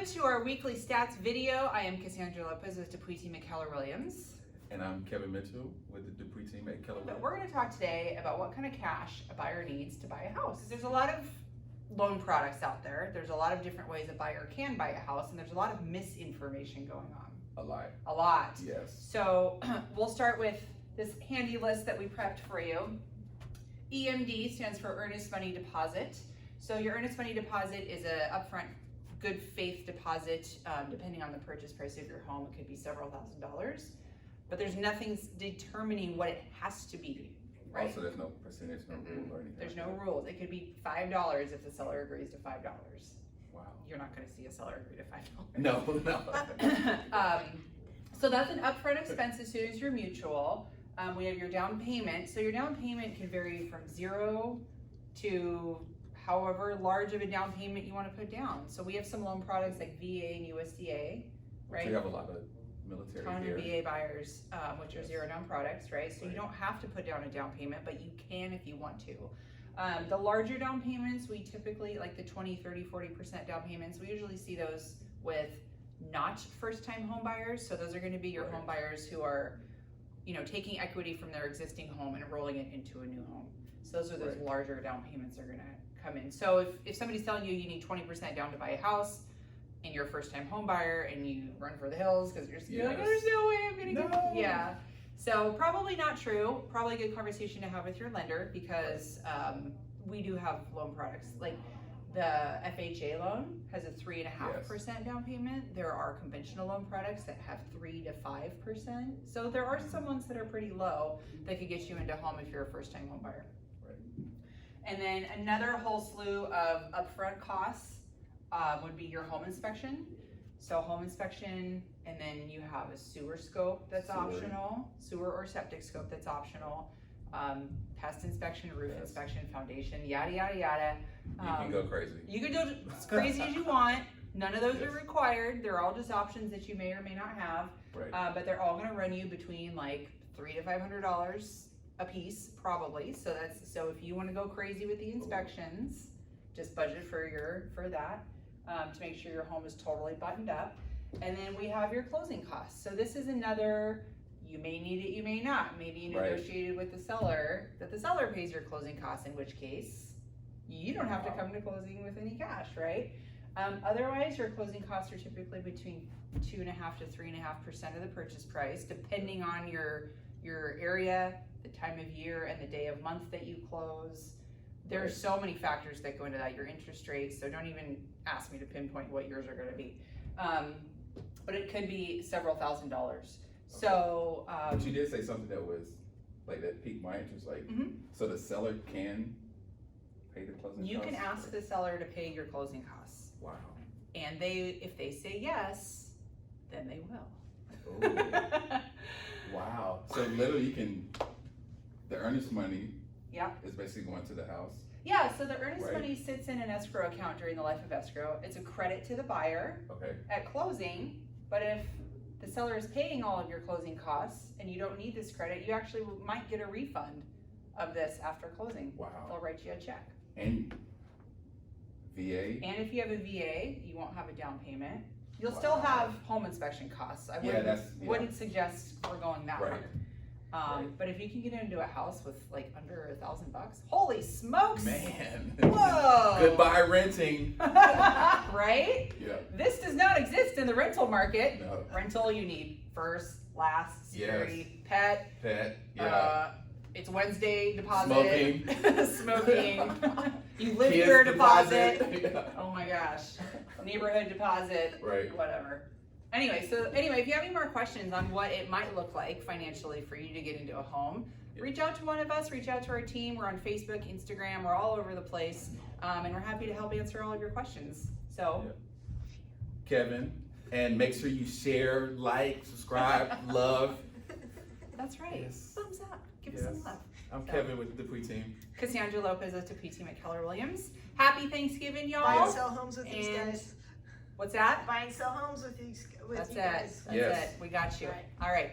Welcome to our weekly stats video. I am Cassandra Lopez with Dupuy Team at Keller Williams. And I'm Kevin Mitchell with the Dupuy Team at Keller Williams. But we're going to talk today about what kind of cash a buyer needs to buy a house. There's a lot of loan products out there. There's a lot of different ways a buyer can buy a house, and there's a lot of misinformation going on. A lot. Yes. So we'll start with this handy list that we prepped for you. EMD stands for Earnest Money Deposit. So your earnest money deposit is a upfront good faith deposit, depending on the purchase price of your home. It could be several $1,000s, but there's nothing determining what it has to be, right? Also, there's no percentage, no rule or anything. There's no rules. It could be $5 if the seller agrees to $5. Wow. You're not going to see a seller agree to $5. No. So that's an upfront expense as soon as you're mutual. We have your down payment. So your down payment can vary from 0 to however large of a down payment you want to put down. So we have some loan products like VA and USDA, right? So you have a lot of military ton here. of VA buyers, which are Yes. zero down products, right? So Right. you don't have to put down a down payment, but you can if you want to. The larger down payments, we typically, like the 20, 30, 40% down payments, we usually see those with not first-time home buyers. So those are going to be your Right. home buyers who are, taking equity from their existing home and rolling it into a new home. So those are those Right. larger down payments are going to come in. So if somebody's telling you need 20% down to buy a house, and you're a first-time home buyer, and you run for the hills because you're like, Yes. there's no way I'm gonna No. get. Yeah. So probably not true. Probably a good conversation to have with your lender because we do have loan products like the FHA loan has a 3.5% down payment. There are conventional loan products that have 3 to 5%. So there are some ones that are pretty low that could get you into home if you're a first-time home buyer. And then another whole slew of upfront costs would be your home inspection. So home inspection, and then you have a sewer scope that's optional, sewer or septic scope that's optional, pest inspection, roof inspection, foundation, yada, yada, yada. You can go crazy. You can go as crazy as you want. None of those are required. They're all just options that you may or may not have. Right. But they're all gonna run you between like $300 to $500 a piece, probably. So if you want to go crazy with the inspections, just budget for that to make sure your home is totally buttoned up. And then we have your closing costs. So this is another, you may need it, you may not. Maybe you negotiated with the seller that the seller pays your closing costs, in which case you don't have to come to closing with any cash, right? Otherwise, your closing costs are typically between 2.5% to 3.5% of the purchase price, depending on your area, the time of year, and the day of month that you close. There are so many factors that go into that. Your interest rates, so don't even ask me to pinpoint what yours are going to be. But it could be several $1,000s. So, but you did say something that was like that piqued my interest. Like, so the seller can pay the closing costs. You can ask the seller to pay your closing costs. Wow. And if they say yes, then they will. Ooh. Wow. So literally, the earnest money. Yeah. Is basically going to the house. Yeah, so the earnest money sits in an escrow account during the life of escrow. It's a credit to the buyer at closing, but if the seller is paying all of your closing costs and you don't need this credit, you actually might get a refund of this after closing. Wow. They'll write you a check. And VA? And if you have a VA, you won't have a down payment. You'll still have home inspection costs. I wouldn't suggest we're going that route. But if you can get into a house with like under $1,000, holy smokes! Man, whoa! Goodbye renting. Right? Yeah. This does not exist in the rental market. No. Rental, you need first, last, security, pet. Yeah. It's Wednesday deposit. Smoking. You live Kids here deposit. Yeah. Oh my gosh. Neighborhood deposit. Right. Whatever. Anyway, if you have any more questions on what it might look like financially for you to get into a home, reach out to one of us, reach out to our team. We're on Facebook, Instagram, we're all over the place, and we're happy to help answer all of your questions. So, Kevin, and make sure you share, like, subscribe, love. That's right. Yes. Thumbs up. Give us some love. I'm Kevin with the Dupuy Team. Cassandra Lopez with Dupuy Team at Keller Williams. Happy Thanksgiving, y'all. Buy and sell homes with these guys. What's that? Buy and sell homes with these That's you guys. it. That's it. We got you. Right. All right.